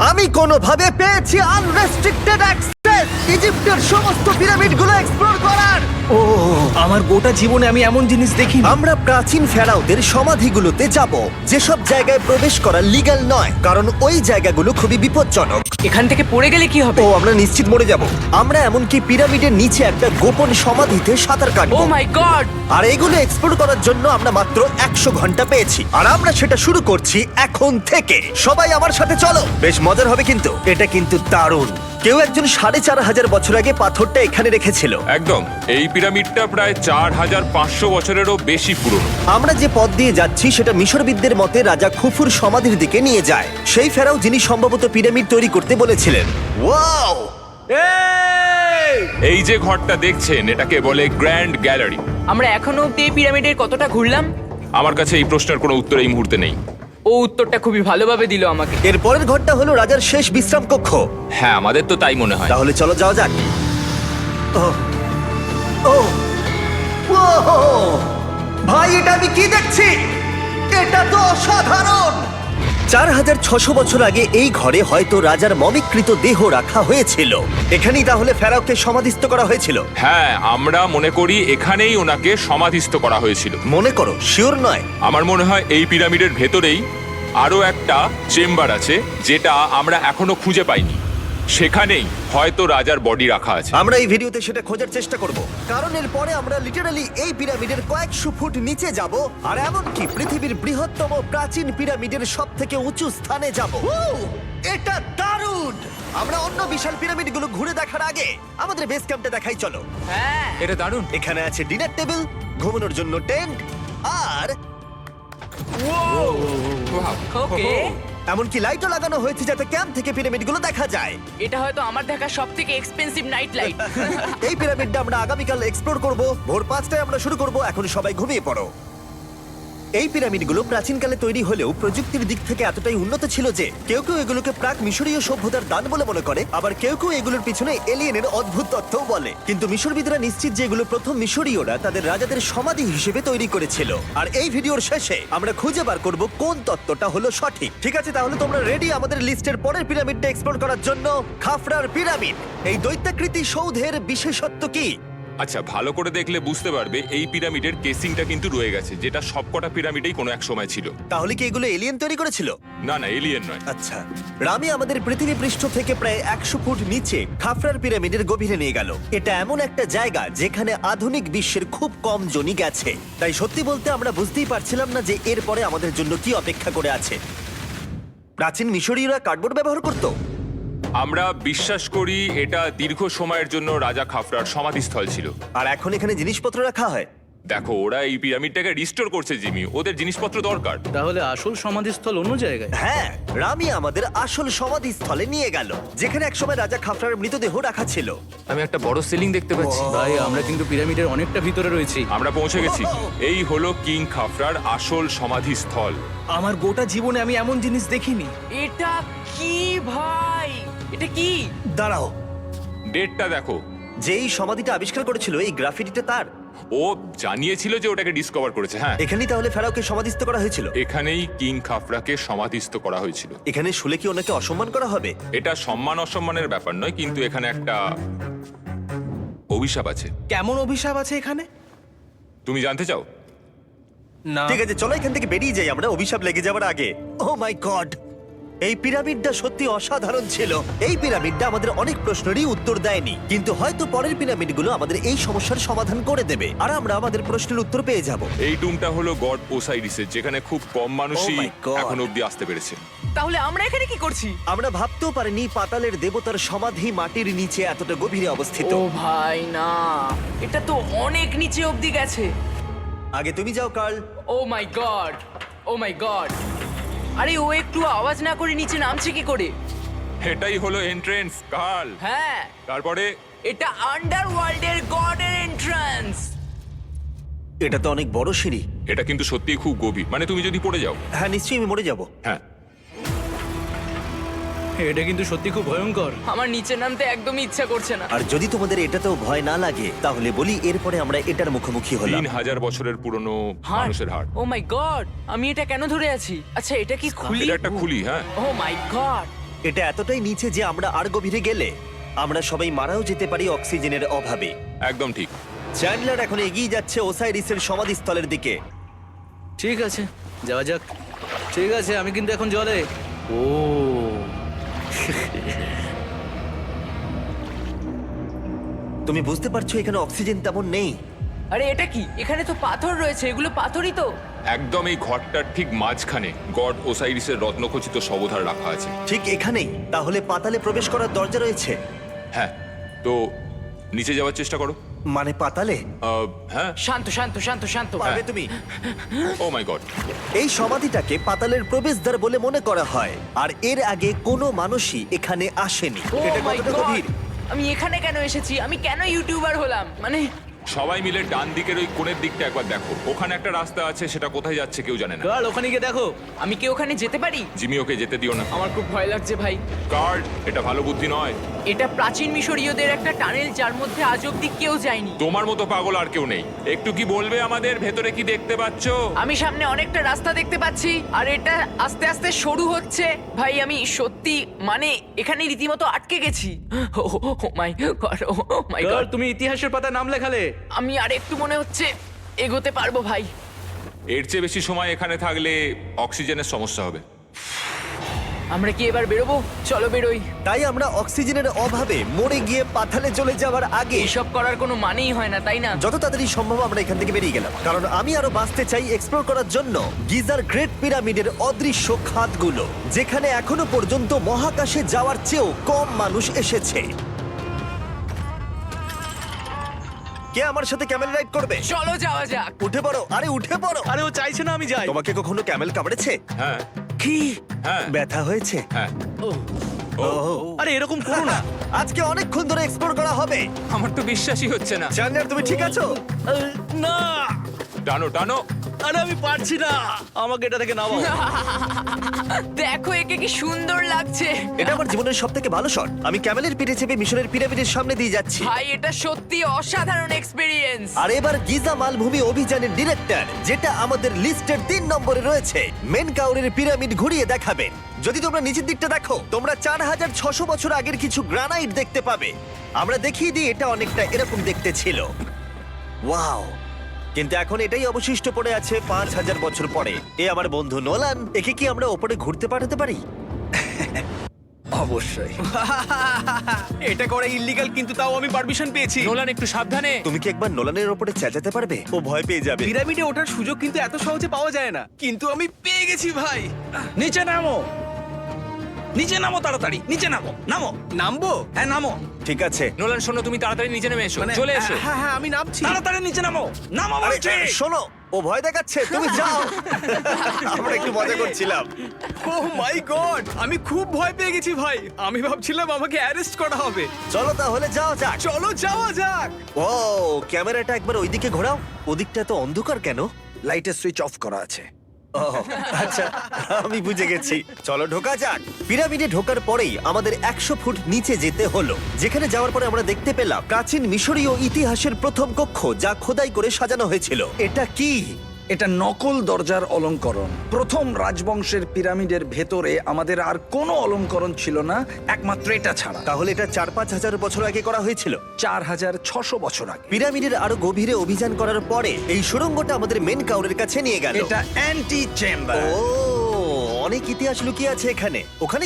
আমি কোনোভাবে পেয়েছি আনরেস্ট্রিক্টেড অ্যাক্সেস ইজিপ্টের সমস্ত পিরামিডগুলো এক্সপ্লোর করার। ও আমার গোটা জীবনে আমি এমন জিনিস দেখিনি। আমরা প্রাচীন ফেরাওদের সমাধিগুলোতে যাব, যেসব জায়গায় প্রবেশ করা লিগ্যাল নয়, কারণ ওই জায়গাগুলো খুবই বিপজ্জনক। এখান থেকে পড়ে গেলে কি হবে? ও আমরা নিশ্চিত মরে যাব। আমরা এমনকি পিরামিডের নিচে একটা গোপন সমাধিতে সাঁতার ও কাটবো। মাই গড! আর এগুলো এক্সপ্লোর করার জন্য আমরা মাত্র 100 ঘন্টা পেয়েছি, আর আমরা সেটা শুরু করছি এখন থেকে। সবাই আমার সাথে চলো, বেশ মজার হবে কিন্তু। এটা কিন্তু দারুণ। কেউ একজন 4500 বছর আগে পাথরটা এখানে রেখেছিল। একদম, এই পিরামিডটা প্রায় 4500 বছরেরও বেশি পুরনো। আমরা যে পথ দিয়ে যাচ্ছি সেটা মিশরবিদদের মতে রাজা খুফুর সমাধির দিকে নিয়ে যায়, সেই ফেরাও যিনি সম্ভবত পিরামিড তৈরি করতে বলেছিলেন। ওয়াও! এই যে ঘরটা দেখছেন, এটাকে বলে গ্র্যান্ড গ্যালারি। আমরা এখনো অব্দি এই পিরামিডের কতটা ঘুরলাম? আমার কাছে এই প্রশ্নের কোনো উত্তর এই মুহূর্তে নেই। ও উত্তরটা খুবই ভালোভাবে দিল আমাকে। এর পরের ঘরটা হলো রাজার শেষ বিশ্রাম কক্ষ। হ্যাঁ, আমাদের তো তাই মনে হয়। তাহলে চলো যাওয়া যাক। ও ও ও ভাই, এটা আমি কি দেখছি? এটা তো অসাধারণ। 4600 বছর আগে এই ঘরে হয়তো রাজার মমিকৃত দেহ রাখা হয়েছিল। এখানেই তাহলে ফেরাওকে সমাধিস্থ করা হয়েছিল। হ্যাঁ, আমরা মনে করি এখানেই ওনাকে সমাধিস্থ করা হয়েছিল। মনে করো, শিওর নয়। আমার মনে হয় এই পিরামিডের ভেতরেই আরো একটা চেম্বার আছে, যেটা আমরা এখনো খুঁজে পাইনি। সেখানেই হয়তো রাজার বডি রাখা আছে। আমরা এই ভিডিওতে সেটা খোঁজার চেষ্টা করব, কারণ এর পরে আমরা লিটারালি এই পিরামিডের কয়েকশো ফুট নিচে যাব, আর এমনকি পৃথিবীর বৃহত্তম প্রাচীন পিরামিডের সবথেকে উঁচু স্থানে যাব। এটা দারুণ! আমরা অন্য বিশাল পিরামিডগুলো ঘুরে দেখার আগে আমাদের বেস ক্যাম্পটা দেখাই চলো। হ্যাঁ, এটা দারুণ। এখানে আছে ডিনার টেবিল, ঘুমানোর জন্য টেন্ট, আর ওকে। এমনকি লাইটও লাগানো হয়েছে যাতে ক্যাম্প থেকে পিরামিডগুলো দেখা যায়। এটা হয়তো আমার দেখা সবথেকে এক্সপেন্সিভ নাইট লাইট। এই পিরামিডটা আমরা আগামীকাল এক্সপ্লোর করব। ভোর 5টায় আমরা শুরু করব। এখন সবাই ঘুমিয়ে পড়ো। এই পিরামিডগুলো প্রাচীনকালে তৈরি হলেও প্রযুক্তির দিক থেকে এতটাই উন্নত ছিল যে কেউ কেউ এগুলোকে প্রাক মিশরীয় সভ্যতার দান বলে মনে করে, আবার কেউ কেউ এগুলোর পিছনে এলিয়েনের অদ্ভুত তথ্যও বলে। কিন্তু মিশরবিদরা নিশ্চিত যে এগুলো প্রথম মিশরীয়রা তাদের রাজাদের সমাধি হিসেবে তৈরি করেছিল। আর এই ভিডিওর শেষে আমরা খুঁজে বার করব কোন তত্ত্বটা হলো সঠিক। ঠিক আছে, তাহলে তোমরা রেডি আমাদের লিস্টের পরের পিরামিডটা এক্সপ্লোর করার জন্য? খাফরার পিরামিড। এই দৈত্যাকৃতি সৌধের বিশেষত্ব কি? আচ্ছা, ভালো করে দেখলে বুঝতে পারবে এই পিরামিডের কেসিংটা কিন্তু রয়ে গেছে, যেটা সবকটা পিরামিডেই কোনো এক সময় ছিল। তাহলে কি এগুলো এলিয়েন তৈরি করেছিল? না না, এলিয়েন নয়। আচ্ছা, রামি আমাদের পৃথিবী পৃষ্ঠ থেকে প্রায় 100 ফুট নিচে খাফরার পিরামিডের গভীরে নিয়ে গেল। এটা এমন একটা জায়গা যেখানে আধুনিক বিশ্বের খুব কম জনই গেছে। তাই সত্যি বলতে আমরা বুঝতেই পারছিলাম না যে এরপরে আমাদের জন্য কি অপেক্ষা করে আছে। প্রাচীন মিশরীয়রা কার্ডবোর্ড ব্যবহার করত। আমরা বিশ্বাস করি এটা দীর্ঘ সময়ের জন্য রাজা খাফরার সমাধিস্থল ছিল। আর এখন এখানে জিনিসপত্র রাখা হয়। দেখো, ওরা এই পিরামিডটাকে রিস্টোর করছে জিমি, ওদের জিনিসপত্র দরকার। তাহলে আসল সমাধিস্থল অন্য জায়গায়? হ্যাঁ, রামি আমাদের আসল সমাধিস্থলে নিয়ে গেল, যেখানে একসময় রাজা খাফরার মৃতদেহ রাখা ছিল। আমি একটা বড় সিলিং দেখতে পাচ্ছি। ভাই, আমরা কিন্তু পিরামিডের অনেকটা ভিতরে রয়েছি। আমরা পৌঁছে গেছি। এই হলো কিং খাফরার আসল সমাধিস্থল। আমার গোটা জীবনে আমি এমন জিনিস দেখিনি। এটা কি ভাই? এটা কি? দাঁড়াও, ডেটটা দেখো। যেই সমাধিটা আবিষ্কার করেছিল এই গ্রাফিটিটা তার। ও জানিয়েছিল যে ওটাকে ডিসকভার করেছে। হ্যাঁ, এখানেই তাহলে ফেরাওকে সমাধিস্থ করা হয়েছিল। এখানেই কিং খাফরাকে সমাধিস্থ করা হয়েছিল। এখানে শুলে কি ওনাকে অসম্মান করা হবে? এটা সম্মান অসম্মানের ব্যাপার নয়, কিন্তু এখানে একটা অভিশাপ আছে। কেমন অভিশাপ আছে এখানে? তুমি জানতে চাও? না। ঠিক আছে, চলো এখান থেকে বেরিয়ে যাই আমরা অভিশাপ লেগে যাওয়ার আগে। ও মাই গড, এই পিরামিডটা সত্যি অসাধারণ ছিল। এই পিরামিডটা আমাদের অনেক প্রশ্নেরই উত্তর দেয়নি, কিন্তু হয়তো পরের পিরামিডগুলো আমাদের এই সমস্যার সমাধান করে দেবে, আর আমরা আমাদের প্রশ্নের উত্তর পেয়ে যাব। এই টুমটা হলো গড ওসাইরিসের, যেখানে খুব কম মানুষই Oh my God! এখন অব্দি আসতে পেরেছে। তাহলে আমরা এখানে কি করছি? আমরা ভাবতেও পারিনি পাতালের দেবতার সমাধি মাটির নিচে এতটা গভীরে অবস্থিত। ও ভাই না, এটা তো অনেক নিচে অব্দি গেছে। আগে তুমি যাও curl. O my god, oh my god! আরে ও একটু আওয়াজ না করে নিচে নামছে কি করে? এটাই হলো এন্ট্রেন্স, কার্ল। হ্যাঁ, তারপরে এটা আন্ডারওয়ার্ল্ডের গডের এন্ট্রান্স। এটা তো অনেক বড় সিঁড়ি। এটা কিন্তু সত্যিই খুব গভীর, মানে তুমি যদি পড়ে যাও। হ্যাঁ, নিশ্চয়ই আমি মরে যাব। হ্যাঁ, এটা কিন্তু সত্যি খুব ভয়ঙ্কর। আমার নিচে নামতে একদমই ইচ্ছা করছে না। আর যদি তোমাদের এটাতেও ভয় না লাগে তাহলে বলি এরপরে আমরা এটার মুখোমুখি হলাম। 3000 বছরের পুরনো মানুষের হাড়। ও মাই গড, আমি এটা কেন ধরে আছি? আচ্ছা, এটা কি খুলি? এটা একটা খুলি। হ্যাঁ, ও মাই গড, এটা এতটাই নিচে যে আমরা আর গভীরে গেলে আমরা সবাই মারাও যেতে পারি অক্সিজেনের অভাবে। একদম ঠিক। চ্যান্ডলার এখন এগিয়ে যাচ্ছে ওসাইরিসের সমাধিস্থলের দিকে। ঠিক আছে, যাওয়া যাক। ঠিক আছে, আমি কিন্তু এখন জলে। ও তুমি বুঝতে পারছো এখানে অক্সিজেন তেমন নেই। আরে এটা কি? এখানে তো পাথর রয়েছে, এগুলো পাথরই তো। একদম এই ঘরটার ঠিক মাঝখানে গড ওসাইরিসের রত্নখচিত শবধার রাখা আছে। ঠিক এখানেই তাহলে পাতালে প্রবেশ করার দরজা রয়েছে? হ্যাঁ, তো নিচে যাওয়ার চেষ্টা করো। মানে পাতালে? হ্যাঁ। শান্ত শান্ত শান্ত শান্ত। পারবে তুমি? ও মাই গড। এই সমাধিটাকে পাতালের প্রবেশদ্বার বলে মনে করা হয়, আর এর আগে কোনো মানুষই এখানে আসেনি। Oh এটা my কতটা God! গভীর? আমি এখানে কেন এসেছি? আমি কেন ইউটিউবার হলাম? মানে সবাই মিলে ডান দিকের ওই কোণের দিকটা একবার দেখো। ওখানে একটা রাস্তা আছে, সেটা কোথায় যাচ্ছে কেউ জানে না। গার্ল, ওখানে গিয়ে দেখো। আমি কি ওখানে যেতে পারি? জিমি, ওকে যেতে দিও না। আমার খুব ভয় লাগছে ভাই। গার্ড, এটা ভালো বুদ্ধি নয়। এটা প্রাচীন মিশরীয়দের একটা টানেল যার মধ্যে আজ অব্দি কেউ যায়নি। তোমার মতো পাগল আর কেউ নেই। একটু কি বলবে আমাদের ভেতরে কি দেখতে পাচ্ছো? আমি সামনে অনেকটা রাস্তা দেখতে পাচ্ছি, আর এটা আস্তে আস্তে সরু হচ্ছে। ভাই আমি সত্যি মানে এখানে রীতিমতো আটকে গেছি। Oh my god, oh my girl, god. তুমি ইতিহাসের পাতায় নাম লেখালে। আমি আর একটু মনে হচ্ছে এগোতে পারবো ভাই। এর চেয়ে বেশি সময় এখানে থাকলে অক্সিজেনের সমস্যা হবে। আমরা কি এবার বেরোবো? চলো বেরোই। তাই আমরা অক্সিজেনের অভাবে মরে গিয়ে পাতালে চলে যাওয়ার আগে এসব করার কোনো মানেই হয় না, তাই না? যত তাড়াতাড়ি সম্ভব আমরা এখান থেকে বেরিয়ে গেলাম, কারণ আমি আরো বাঁচতে চাই এক্সপ্লোর করার জন্য গিজার গ্রেট পিরামিডের অদৃশ্য খাতগুলো, যেখানে এখনো পর্যন্ত মহাকাশে যাওয়ার চেয়েও কম মানুষ এসেছে। কে আমার সাথে ক্যামেল রাইড করবে? চলো যাওয়া যাক। উঠে পড়ো, আরে উঠে পড়ো। আরে ও চাইছে না আমি যাই। তোমাকে কখনো ক্যামেল কামড়েছে? হ্যাঁ কি হ্যাঁ ব্যথা হয়েছে? হ্যাঁ। আরে এরকম করো না। আজকে অনেকক্ষণ ধরে এক্সপ্লোর করা হবে। আমার তো বিশ্বাসই হচ্ছে না। জানলার তুমি ঠিক আছো? না, টানো টানো। আরে আমি পারছি না, আমাকে এটা থেকে নামাও। দেখো একে কি সুন্দর লাগছে। এটা আমার জীবনের সব থেকে ভালো শট। আমি ক্যামেলের পিঠে চেপে মিশরের পিরামিডের সামনে দিয়ে যাচ্ছি। ভাই এটা সত্যি অসাধারণ এক্সপেরিয়েন্স। আর এবার গিজা মালভূমি অভিযানের ডিরেক্টর, যেটা আমাদের লিস্টের 3 নম্বরে রয়েছে, মেনকাউরের পিরামিড ঘুরিয়ে দেখাবেন। যদি তোমরা নিচের দিকটা দেখো, তোমরা 4600 বছর আগের কিছু গ্রানাইট দেখতে পাবে। আমরা দেখিয়ে দিই, এটা অনেকটা এরকম দেখতে ছিল। ওয়াও! কিন্তু এখন এটাই অবশিষ্ট পড়ে আছে 5000 বছর পরে। এ আমার বন্ধু নোলান, একে কি আমরা ওপরে ঘুরতে পাঠাতে পারি? অবশ্যই। এটা করা ইল্লিগাল, কিন্তু তাও আমি পারমিশন পেয়েছি। নোলান, একটু সাবধানে। তুমি কি একবার নোলানের ওপরে চেঁচাতে পারবে? ও ভয় পেয়ে যাবে। পিরামিডে ওঠার সুযোগ কিন্তু এত সহজে পাওয়া যায় না, কিন্তু আমি পেয়ে গেছি ভাই। নিচে নামো, নিচে নামো, তাড়াতাড়ি নিচে নামো, নামো। নামবো? হ্যাঁ নামো, ঠিক আছে। নোলান, শোনো, তুমি তাড়াতাড়ি নিচে নেমে এসো। চলে এসো। হ্যাঁ হ্যাঁ, আমি নামছি। তাড়াতাড়ি নিচে নামো, নামো আরে বলছি। শোনো, ও ভয় দেখাচ্ছে, তুমি যাও। আমরা একটু মজা করছিলাম। ও মাই গড, আমি খুব ভয় পেয়ে গেছি ভাই। আমি ভাবছিলাম আমাকে অ্যারেস্ট করা হবে। চলো তাহলে যাও যাক। চলো যাওয়া যাক। ও ক্যামেরাটা একবার ওইদিকে ঘোরাও। ওদিকটা তো অন্ধকার কেন? লাইটের সুইচ অফ করা আছে। ও আচ্ছা, আমি বুঝে গেছি। চলো ঢোকা যাক। পিরামিডে ঢোকার পরেই আমাদের 100 ফুট নিচে যেতে হলো, যেখানে যাওয়ার পরে আমরা দেখতে পেলাম প্রাচীন মিশরীয় ইতিহাসের প্রথম কক্ষ, যা খোদাই করে সাজানো হয়েছিল। এটা কি? এটা নকল দরজার অলঙ্করণ। প্রথম রাজবংশের পিরামিডের ভেতরে আমাদের আর কোনো অলঙ্করণ ছিল না, একমাত্র এটা ছাড়া। তাহলে এটা 4-5 হাজার বছর আগে করা হয়েছিল। 4600 বছর আগে। পিরামিডের আরো গভীরে অভিযান করার পরে এই সুড়ঙ্গটা আমাদের মেন কাউরের কাছে নিয়ে গেল। এটা অ্যান্টি চেম্বার। ও, অনেক ইতিহাস লুকিয়ে আছে এখানে। ওখানে